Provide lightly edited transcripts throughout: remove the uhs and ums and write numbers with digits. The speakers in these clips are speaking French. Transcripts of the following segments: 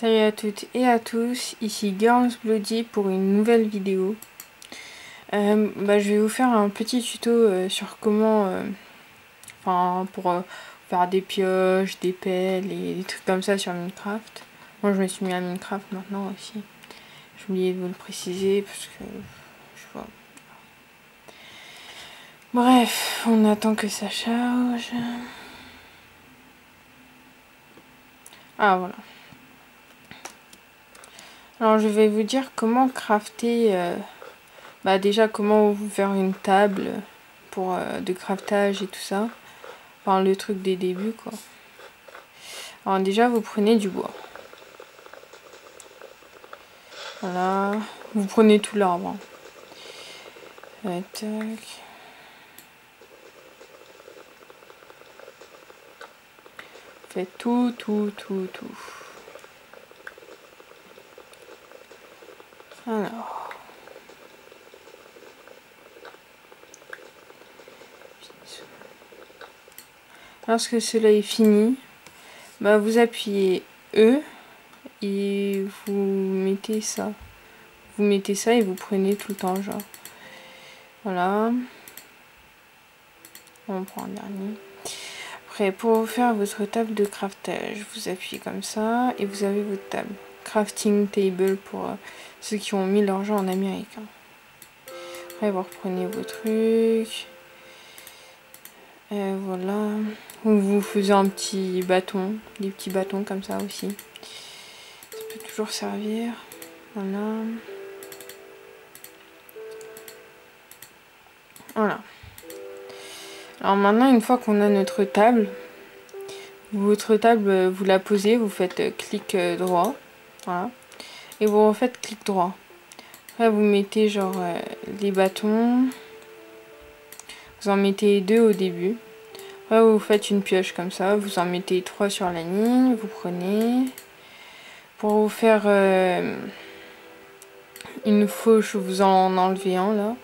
Salut à toutes et à tous, ici Girls Bloody pour une nouvelle vidéo. Je vais vous faire un petit tuto sur comment, pour faire des pioches, des pelles et des trucs comme ça sur Minecraft. Moi je me suis mis à Minecraft maintenant aussi. J'ai oublié de vous le préciser parce que je vois. Bref, on attend que ça charge. Ah voilà. Alors je vais vous dire comment crafter, déjà comment vous faire une table pour de craftage et tout ça. Enfin le truc des débuts quoi. Alors déjà vous prenez du bois. Voilà. Vous prenez tout l'arbre. Tac. Faites tout. Alors. Lorsque cela est fini, vous appuyez E et vous mettez ça. Vous mettez ça et vous prenez tout le temps genre. Voilà. On prend un dernier. Après, pour faire votre table de craftage, vous appuyez comme ça et vous avez votre table. Crafting table pour ceux qui ont mis leur jeu en américain. Après, vous reprenez vos trucs. Et voilà. Vous faisiez un petit bâton, des petits bâtons comme ça aussi. Ça peut toujours servir. Voilà. Voilà. Alors maintenant, une fois qu'on a notre table, votre table, vous la posez, vous faites clic droit. Voilà. Et vous refaites clic droit. Après, vous mettez genre les bâtons. Vous en mettez 2 au début. Après, vous faites une pioche comme ça. Vous en mettez 3 sur la ligne. Vous prenez. Pour vous faire une fauche, vous en enlevez un là.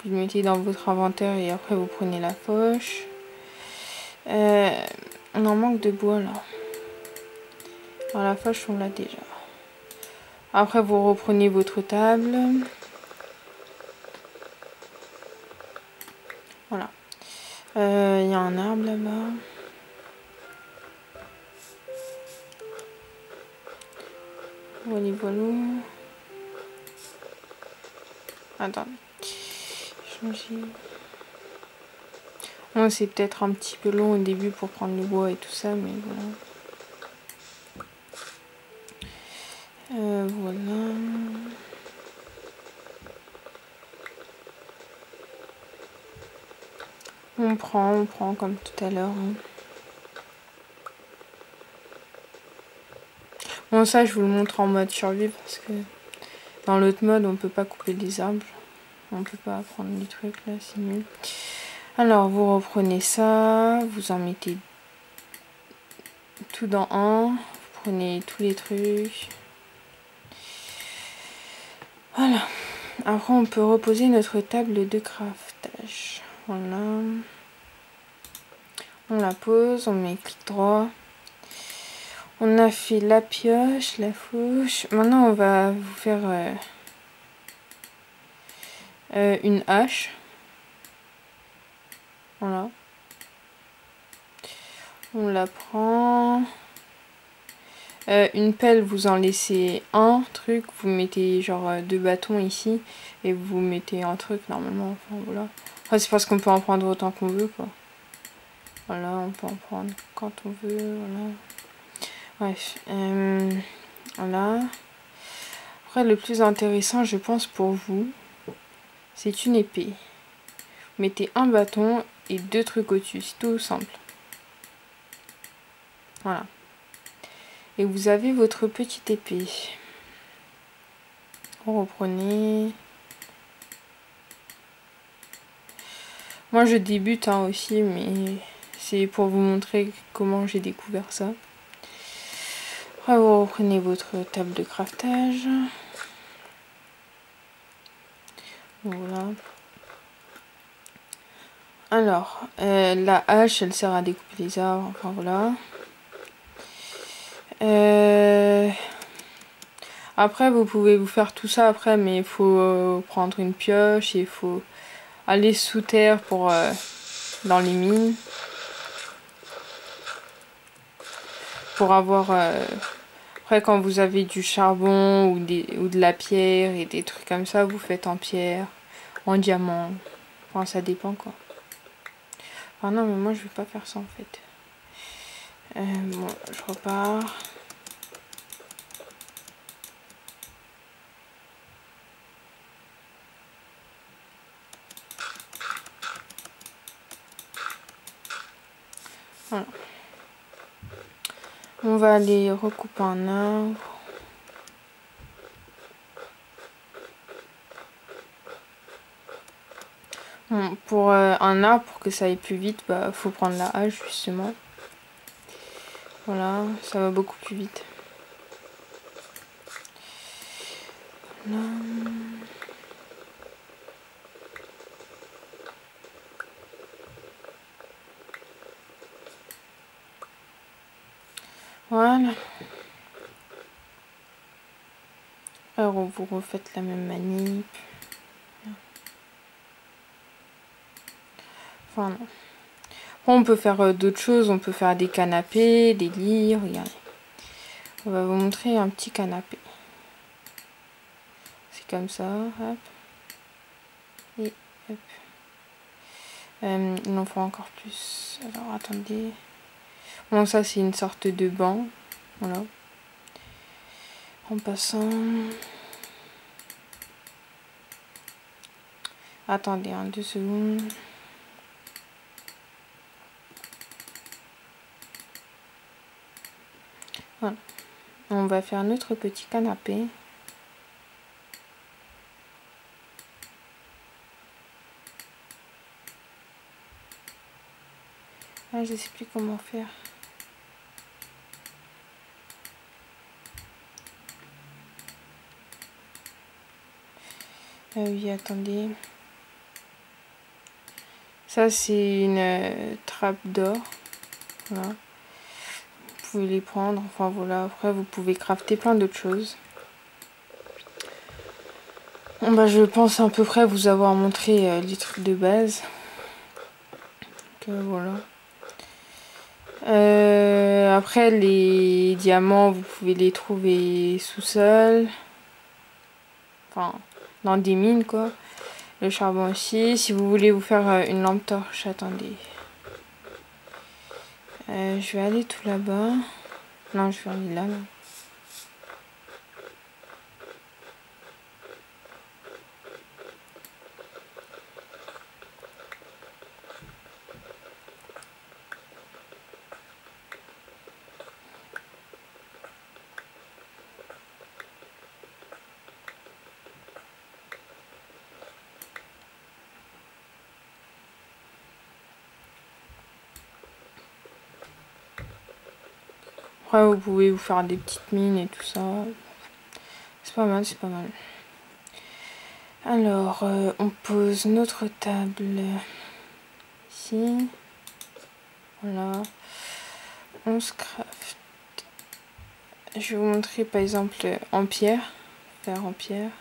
Vous le mettez dans votre inventaire et après vous prenez la fauche. On en manque de bois là. Alors la fauche on l'a déjà. Après vous reprenez votre table. Voilà. Il y a un arbre là-bas. Voilà, voilà. Attends. Bon, c'est peut-être un petit peu long au début pour prendre le bois et tout ça, mais voilà. Voilà. On prend comme tout à l'heure. Hein. Bon, ça, je vous le montre en mode survie parce que dans l'autre mode, on peut pas couper des arbres. On peut pas prendre des trucs là, c'est nul. Alors, vous reprenez ça, vous en mettez tout dans un. Vous prenez tous les trucs. Voilà. Après, on peut reposer notre table de craftage. Voilà. On la pose, on met clic droit. On a fait la pioche, la fauche. Maintenant, on va vous faire une hache. Voilà. On la prend. Une pelle, vous en laissez un truc. Vous mettez genre 2 bâtons ici. Et vous mettez un truc normalement. Enfin voilà. Enfin, c'est parce qu'on peut en prendre autant qu'on veut quoi. Voilà, on peut en prendre quand on veut. Voilà. Bref. Voilà. Après, le plus intéressant, je pense, pour vous, c'est une épée. Vous mettez un bâton et 2 trucs au-dessus. C'est tout simple. Voilà. Et vous avez votre petite épée. Vous reprenez. Moi, je débute aussi, mais c'est pour vous montrer comment j'ai découvert ça. Après, vous reprenez votre table de craftage. Voilà. Alors, la hache, elle sert à découper les arbres. Enfin, voilà. Après, vous pouvez vous faire tout ça après, mais il faut prendre une pioche et il faut aller sous terre pour dans les mines. Pour avoir... après, quand vous avez du charbon ou de la pierre et des trucs comme ça, vous faites en pierre, en diamant. Enfin, ça dépend quoi. Enfin non, mais moi je vais pas faire ça en fait. Bon, je repars. Voilà. On va aller recouper un arbre. Bon, pour un arbre, pour que ça aille plus vite, bah faut prendre la hache justement. Voilà, ça va beaucoup plus vite. Voilà. Voilà. Alors vous refaites la même manip. Enfin non. Après, on peut faire d'autres choses, on peut faire des canapés, des lits, regardez. On va vous montrer un petit canapé. C'est comme ça, hop. Et hop. Il en faut encore plus. Alors attendez. Bon, ça c'est une sorte de banc. Voilà. En passant. Attendez, 2 secondes. Voilà. On va faire notre petit canapé. Ah, je sais plus comment faire. Ah oui, attendez. Ça, c'est une trappe d'or. Voilà. Vous pouvez les prendre. Enfin, voilà. Après, vous pouvez crafter plein d'autres choses. Bon, bah, je pense à peu près vous avoir montré les trucs de base. Donc, voilà. Après, les diamants, vous pouvez les trouver sous-sol. Enfin, dans des mines, quoi. Le charbon aussi. Si vous voulez vous faire une lampe torche, attendez. Je vais aller tout là-bas. Non, je vais aller là. Après, vous pouvez vous faire des petites mines et tout ça. C'est pas mal, c'est pas mal. Alors, on pose notre table ici. Voilà. On se craft. Je vais vous montrer par exemple en pierre. Faire en pierre.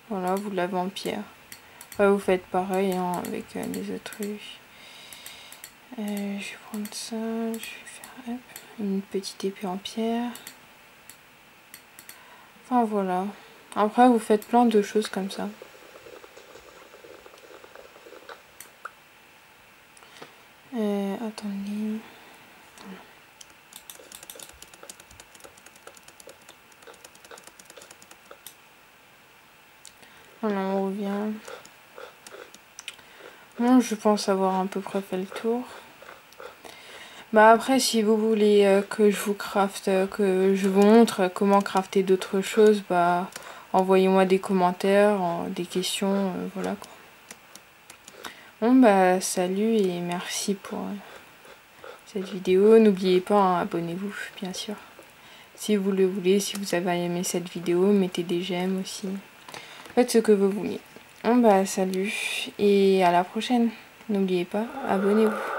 Voilà, vous l'avez en pierre. Après, vous faites pareil hein, avec les autres trucs. Je vais prendre ça. Je vais faire hop, une petite épée en pierre. Enfin voilà. Après, vous faites plein de choses comme ça. Attendez. Voilà, on revient. Bon, je pense avoir à peu près fait le tour. Bah après, si vous voulez que je vous crafte, que je vous montre comment crafter d'autres choses, bah envoyez-moi des commentaires, des questions, voilà quoi. Bon bah salut et merci pour cette vidéo. N'oubliez pas, hein, abonnez-vous bien sûr. Si vous le voulez, si vous avez aimé cette vidéo, mettez des j'aime aussi. Faites ce que vous voulez. Bon bah salut et à la prochaine. N'oubliez pas, abonnez-vous.